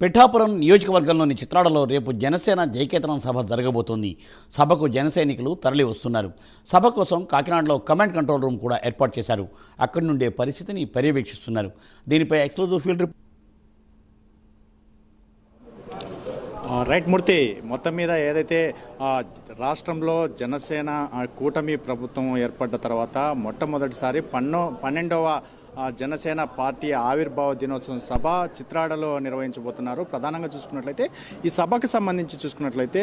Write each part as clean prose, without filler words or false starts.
పిఠాపురం నియోజకవర్గంలోని చిత్రాడలో రేపు జనసేన జయకేతనం సభ జరగబోతోంది. సభకు జన సైనికులు తరలి వస్తున్నారు. సభ కోసం కాకినాడలో కమాండ్ కంట్రోల్ రూమ్ కూడా ఏర్పాటు చేశారు. అక్కడి నుండే పరిస్థితిని పర్యవేక్షిస్తున్నారు. దీనిపై ఎక్స్క్లూజివ్ ఫీల్డ్ రిపోర్ట్. రైట్ మూర్తి, మొత్తం మీద ఏదైతే రాష్ట్రంలో జనసేన కూటమి ప్రభుత్వం ఏర్పడ్డ తర్వాత మొట్టమొదటిసారి 12వ జనసేన పార్టీ ఆవిర్భావ దినోత్సవం సభ చిత్రాడలో నిర్వహించబోతున్నారు. ప్రధానంగా చూసుకున్నట్లయితే ఈ సభకు సంబంధించి చూసుకున్నట్లయితే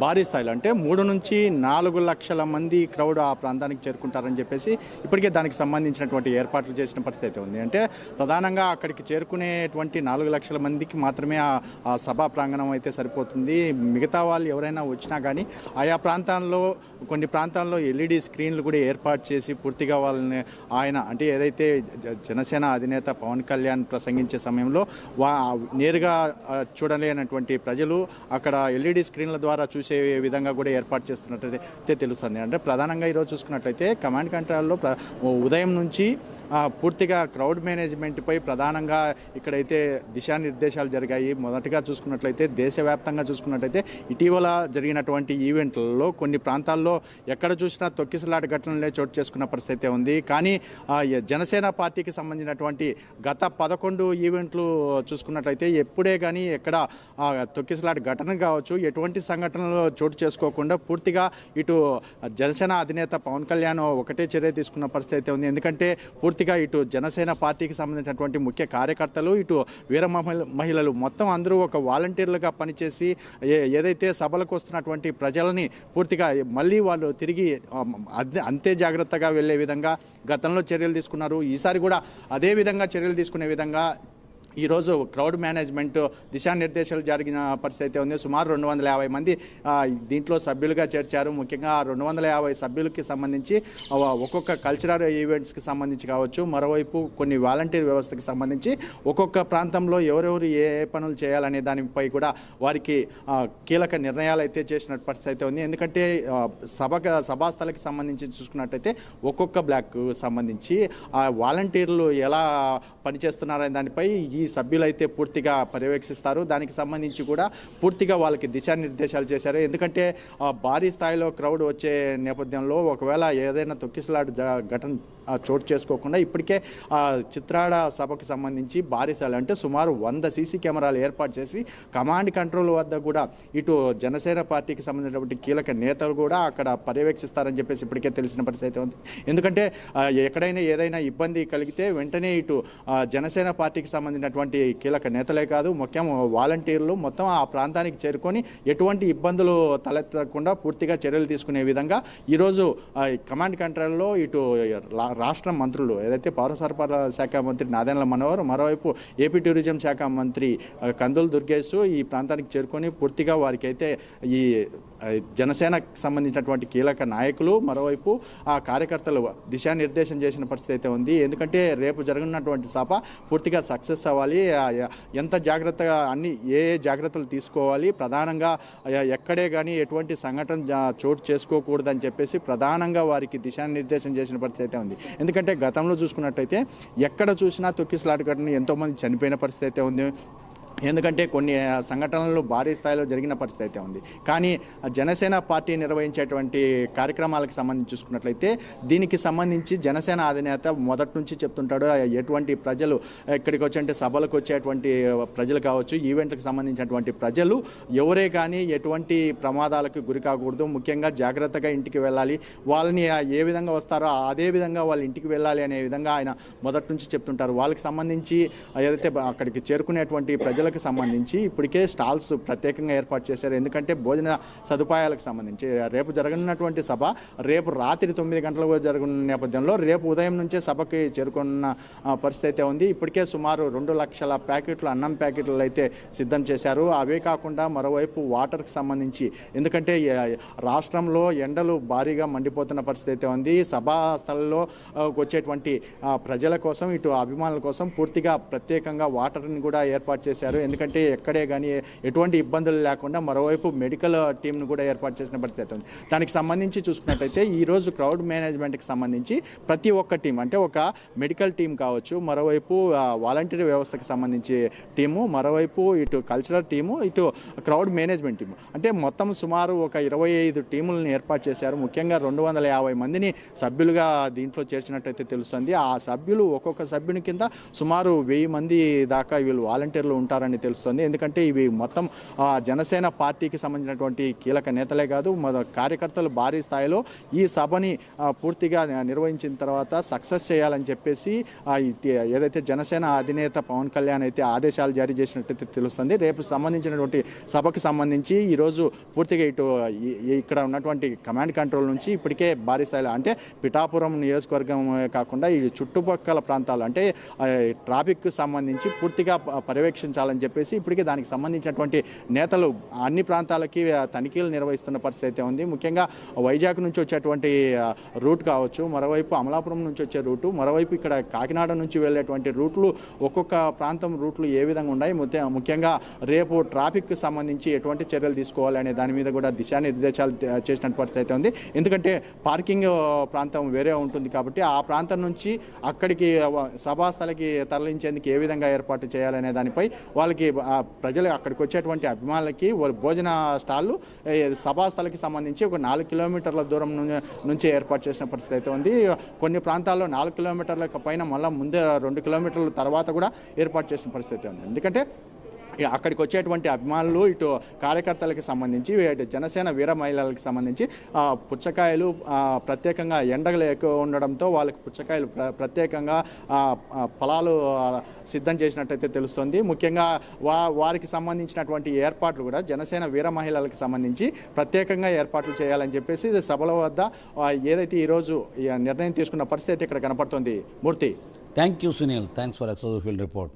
భారీ స్థాయిలో అంటే 3 నుంచి 4 లక్షల మంది క్రౌడ్ ఆ ప్రాంతానికి చేరుకుంటారని చెప్పేసి ఇప్పటికే దానికి సంబంధించినటువంటి ఏర్పాట్లు చేసిన పరిస్థితి ఉంది. అంటే ప్రధానంగా అక్కడికి చేరుకునేటువంటి 4 లక్షల మందికి మాత్రమే ఆ సభా ప్రాంగణం అయితే సరిపోతుంది. మిగతా వాళ్ళు ఎవరైనా వచ్చినా కానీ ఆయా ప్రాంతాల్లో కొన్ని ప్రాంతాల్లో ఎల్ఈడి స్క్రీన్లు కూడా ఏర్పాటు చేసి పూర్తిగా వాళ్ళని ఆయన అంటే ఏదైతే జనసేన అధినేత పవన్ కళ్యాణ్ ప్రసంగించే సమయంలో నేరుగా చూడలేనటువంటి ప్రజలు అక్కడ ఎల్ఈడి స్క్రీన్ల ద్వారా చూసే విధంగా కూడా ఏర్పాటు చేస్తున్నట్టయితే తెలుస్తుంది. అంటే ప్రధానంగా ఈరోజు చూసుకున్నట్లయితే కమాండ్ కంట్రోల్లో ఉదయం నుంచి పూర్తిగా క్రౌడ్ మేనేజ్మెంట్పై ప్రధానంగా ఇక్కడైతే దిశానిర్దేశాలు జరిగాయి. మొదటగా చూసుకున్నట్లయితే దేశవ్యాప్తంగా చూసుకున్నట్లయితే ఇటీవల జరిగినటువంటి ఈవెంట్లలో కొన్ని ప్రాంతాల్లో ఎక్కడ చూసినా తొక్కిసలాట ఘటనలే చోటు చేసుకున్న పరిస్థితి ఉంది. కానీ జనసేన పార్టీకి సంబంధించినటువంటి గత 11 ఈవెంట్లు చూసుకున్నట్లయితే ఎప్పుడే కానీ ఎక్కడ తొక్కిసలాట ఘటన కావచ్చు ఎటువంటి సంఘటనలు చోటు చేసుకోకుండా పూర్తిగా ఇటు జనసేన అధినేత పవన్ కళ్యాణ్ ఒకటే చర్య తీసుకున్న పరిస్థితి ఉంది. ఎందుకంటే పూర్తిగా ఇటు జనసేన పార్టీకి సంబంధించినటువంటి ముఖ్య కార్యకర్తలు ఇటు వీర మహిళలు మొత్తం అందరూ ఒక వాలంటీర్లుగా పనిచేసి ఏదైతే సభలకు వస్తున్నటువంటి ప్రజలని పూర్తిగా మళ్ళీ వాళ్ళు తిరిగి అంతే జాగ్రత్తగా వెళ్ళే విధంగా గతంలో చర్యలు తీసుకున్నారు. ఈసారి కూడా అదే విధంగా చర్యలు తీసుకునే విధంగా ఈరోజు క్రౌడ్ మేనేజ్మెంట్ దిశానిర్దేశాలు జరిగిన పరిస్థితి ఉంది. సుమారు 250 మంది దీంట్లో సభ్యులుగా చేర్చారు. ముఖ్యంగా 250 సభ్యులకి సంబంధించి ఒక్కొక్క కల్చరల్ ఈవెంట్స్కి సంబంధించి కావచ్చు, మరోవైపు కొన్ని వాలంటీర్ వ్యవస్థకి సంబంధించి ఒక్కొక్క ప్రాంతంలో ఎవరెవరు ఏ పనులు చేయాలనే దానిపై కూడా వారికి కీలక నిర్ణయాలు అయితే చేసిన పరిస్థితి ఉంది. ఎందుకంటే సభాస్థలకి సంబంధించి చూసుకున్నట్టయితే ఒక్కొక్క బ్లాక్ సంబంధించి వాలంటీర్లు ఎలా పనిచేస్తున్నారనే దానిపై ఈ సభ్యులైతే పూర్తిగా పర్యవేక్షిస్తారు. దానికి సంబంధించి కూడా పూర్తిగా వాళ్ళకి దిశానిర్దేశాలు చేశారు. ఎందుకంటే భారీ స్థాయిలో క్రౌడ్ వచ్చే నేపథ్యంలో ఒకవేళ ఏదైనా తొక్కిసలాట ఘటన చోటు చేసుకోకుండా ఇప్పటికే చిత్రాడ సభకు సంబంధించి భారీ స్థాయిలో అంటే సుమారు 100 సీసీ కెమెరాలు ఏర్పాటు చేసి కమాండ్ కంట్రోల్ వద్ద కూడా ఇటు జనసేన పార్టీకి సంబంధించినటువంటి కీలక నేతలు కూడా అక్కడ పర్యవేక్షిస్తారని చెప్పేసి ఇప్పటికే తెలిసిన పరిస్థితి ఉంది. ఎందుకంటే ఎక్కడైనా ఏదైనా ఇబ్బంది కలిగితే వెంటనే ఇటు జనసేన పార్టీకి సంబంధించినటువంటి కీలక నేతలే కాదు ముఖ్యం వాలంటీర్లు మొత్తం ఆ ప్రాంతానికి చేరుకొని ఎటువంటి ఇబ్బందులు తలెత్తకుండా పూర్తిగా చర్యలు తీసుకునే విధంగా ఈరోజు కమాండ్ కంట్రోల్లో ఇటు రాష్ట్ర మంత్రులు ఏదైతే పౌర సరఫరాల శాఖ మంత్రి నాదెండ్ల మనోహర్, మరోవైపు ఏపీ టూరిజం శాఖ మంత్రి కందుల దుర్గేష్ ఈ ప్రాంతానికి చేరుకొని పూర్తిగా వారికి అయితే ఈ జనసేనకు సంబంధించినటువంటి కీలక నాయకులు మరోవైపు ఆ కార్యకర్తలు దిశానిర్దేశం చేసిన పరిస్థితి అయితే ఉంది. ఎందుకంటే రేపు జరగనున్నటువంటి సభ పూర్తిగా సక్సెస్ అవ్వాలి, ఎంత జాగ్రత్తగా అన్ని ఏ జాగ్రత్తలు తీసుకోవాలి, ప్రధానంగా ఎక్కడే కానీ ఎటువంటి సంఘటన చోటు చేసుకోకూడదని చెప్పేసి ప్రధానంగా వారికి దిశానిర్దేశం చేసిన పరిస్థితి అయితే ఉంది. ఎందుకంటే గతంలో చూసుకున్నట్టయితే ఎక్కడ చూసినా తొక్కిసలాట ఘటన ఎంతోమంది చనిపోయిన పరిస్థితి అయితే ఉంది. ఎందుకంటే కొన్ని సంఘటనలు భారీ స్థాయిలో జరిగిన పరిస్థితి అయితే ఉంది. కానీ జనసేన పార్టీ నిర్వహించేటువంటి కార్యక్రమాలకు సంబంధించి చూసుకున్నట్లయితే దీనికి సంబంధించి జనసేన అధినేత మొదటి నుంచి చెప్తుంటాడు ఎటువంటి ప్రజలు ఇక్కడికి వచ్చే సభలకు వచ్చేటువంటి ప్రజలు కావచ్చు, ఈవెంట్లకు సంబంధించినటువంటి ప్రజలు ఎవరే కానీ ఎటువంటి ప్రమాదాలకు గురి కాకూడదు, ముఖ్యంగా జాగ్రత్తగా ఇంటికి వెళ్ళాలి, వాళ్ళని ఏ విధంగా వస్తారో అదే విధంగా వాళ్ళ ఇంటికి వెళ్ళాలి అనే విధంగా ఆయన మొదటి నుంచి చెప్తుంటారు. వాళ్ళకి సంబంధించి ఏదైతే అక్కడికి చేరుకునేటువంటి ప్రజలకు సంబంధించి ఇప్పటికే స్టాల్స్ ప్రత్యేకంగా ఏర్పాటు చేశారు. ఎందుకంటే భోజన సదుపాయాలకు సంబంధించి రేపు జరగనున్నటువంటి సభ రేపు రాత్రి 9 గంటలకు జరగనున్న నేపథ్యంలో రేపు ఉదయం నుంచే సభకి చేరుకున్న పరిస్థితి అయితే ఉంది. ఇప్పటికే సుమారు 2 లక్షల ప్యాకెట్లు అన్నం ప్యాకెట్లు అయితే సిద్ధం చేశారు. అవే కాకుండా మరోవైపు వాటర్కి సంబంధించి ఎందుకంటే రాష్ట్రంలో ఎండలు భారీగా మండిపోతున్న పరిస్థితి అయితే ఉంది. సభా స్థలంలో వచ్చేటువంటి ప్రజల కోసం ఇటు అభిమానుల కోసం పూర్తిగా ప్రత్యేకంగా వాటర్ని కూడా ఏర్పాటు చేశారు. చేశారు. ఎందుకంటే ఎక్కడే కానీ ఎటువంటి ఇబ్బందులు లేకుండా మరోవైపు మెడికల్ టీంను కూడా ఏర్పాటు చేసిన పరిస్థితి ఉంది. దానికి సంబంధించి చూసుకున్నట్టయితే ఈరోజు క్రౌడ్ మేనేజ్మెంట్కి సంబంధించి ప్రతి ఒక్క టీం అంటే ఒక మెడికల్ టీం కావచ్చు, మరోవైపు వాలంటీర్ వ్యవస్థకు సంబంధించి టీము, మరోవైపు ఇటు కల్చరల్ టీము, ఇటు క్రౌడ్ మేనేజ్మెంట్ టీము, అంటే మొత్తం సుమారు ఒక 25 టీములను ఏర్పాటు చేశారు. ముఖ్యంగా 250 మందిని సభ్యులుగా దీంట్లో చేర్చినట్టయితే తెలుస్తుంది. ఆ సభ్యులు ఒక్కొక్క సభ్యుని కింద సుమారు 1000 మంది దాకా వీళ్ళు వాలంటీర్లు ఉంటారని తెలుస్తుంది. ఎందుకంటే ఇవి మొత్తం జనసేన పార్టీకి సంబంధించినటువంటి కీలక నేతలే కాదు, కార్యకర్తలు భారీ స్థాయిలో ఈ సభని పూర్తిగా నిర్వహించిన తర్వాత సక్సెస్ చేయాలని చెప్పేసి ఏదైతే జనసేన అధినేత పవన్ కళ్యాణ్ అయితే ఆదేశాలు జారీ చేసినట్టయితే తెలుస్తుంది. రేపు సంబంధించినటువంటి సభకు సంబంధించి ఈరోజు పూర్తిగా ఇటు ఇక్కడ ఉన్నటువంటి కమాండ్ కంట్రోల్ నుంచి ఇప్పటికే భారీ స్థాయిలో అంటే పిఠాపురం నియోజకవర్గం కాకుండా ఈ చుట్టుపక్కల ప్రాంతాలు అంటే ట్రాఫిక్ సంబంధించి పూర్తిగా పర్యవేక్షించాలని చెప్పేసి ఇప్పటికే దానికి సంబంధించినటువంటి నేతలు అన్ని ప్రాంతాలకి తనిఖీలు నిర్వహిస్తున్న పరిస్థితి అయితే ఉంది. ముఖ్యంగా వైజాగ్ నుంచి వచ్చేటువంటి రూట్ కావచ్చు, మరోవైపు అమలాపురం నుంచి వచ్చే రూటు, మరోవైపు ఇక్కడ కాకినాడ నుంచి వెళ్ళేటువంటి రూట్లు, ఒక్కొక్క ప్రాంతం రూట్లు ఏ విధంగా ఉన్నాయి, ముఖ్యంగా రేపు ట్రాఫిక్ సంబంధించి ఎటువంటి చర్యలు తీసుకోవాలి అనే దాని మీద కూడా దిశానిర్దేశాలు చేసిన పరిస్థితి అయితే ఉంది. ఎందుకంటే పార్కింగ్ ప్రాంతం వేరే ఉంటుంది కాబట్టి ఆ ప్రాంతం నుంచి అక్కడికి సభాస్థలకి తరలించేందుకు ఏ విధంగా ఏర్పాటు చేయాలనే దానిపై వాళ్ళకి ప్రజలు అక్కడికి వచ్చేటువంటి అభిమానులకి భోజన స్టాళ్ళు సభాస్థలకి సంబంధించి ఒక 4 కిలోమీటర్ల దూరం నుంచి ఏర్పాటు చేసిన పరిస్థితి అయితే ఉంది. కొన్ని ప్రాంతాల్లో 4 కిలోమీటర్ల పైన మళ్ళీ ముందే 2 కిలోమీటర్ల తర్వాత కూడా ఏర్పాటు చేసిన పరిస్థితి ఉంది. ఎందుకంటే అక్కడికి వచ్చేటువంటి అభిమానులు ఇటు కార్యకర్తలకు సంబంధించి జనసేన వీర మహిళలకు సంబంధించి పుచ్చకాయలు ప్రత్యేకంగా ఎండలు ఎక్కువ ఉండడంతో వాళ్ళకి పుచ్చకాయలు ప్రత్యేకంగా ఫలాలు సిద్ధం చేసినట్టయితే తెలుస్తుంది. ముఖ్యంగా వారికి సంబంధించినటువంటి ఏర్పాట్లు కూడా జనసేన వీర మహిళలకు సంబంధించి ప్రత్యేకంగా ఏర్పాట్లు చేయాలని చెప్పేసి సభల వద్ద ఏదైతే ఈరోజు నిర్ణయం తీసుకున్న పరిస్థితి ఇక్కడ కనపడుతుంది. Murthy, thank you Sunil, thanks for exclusive field report.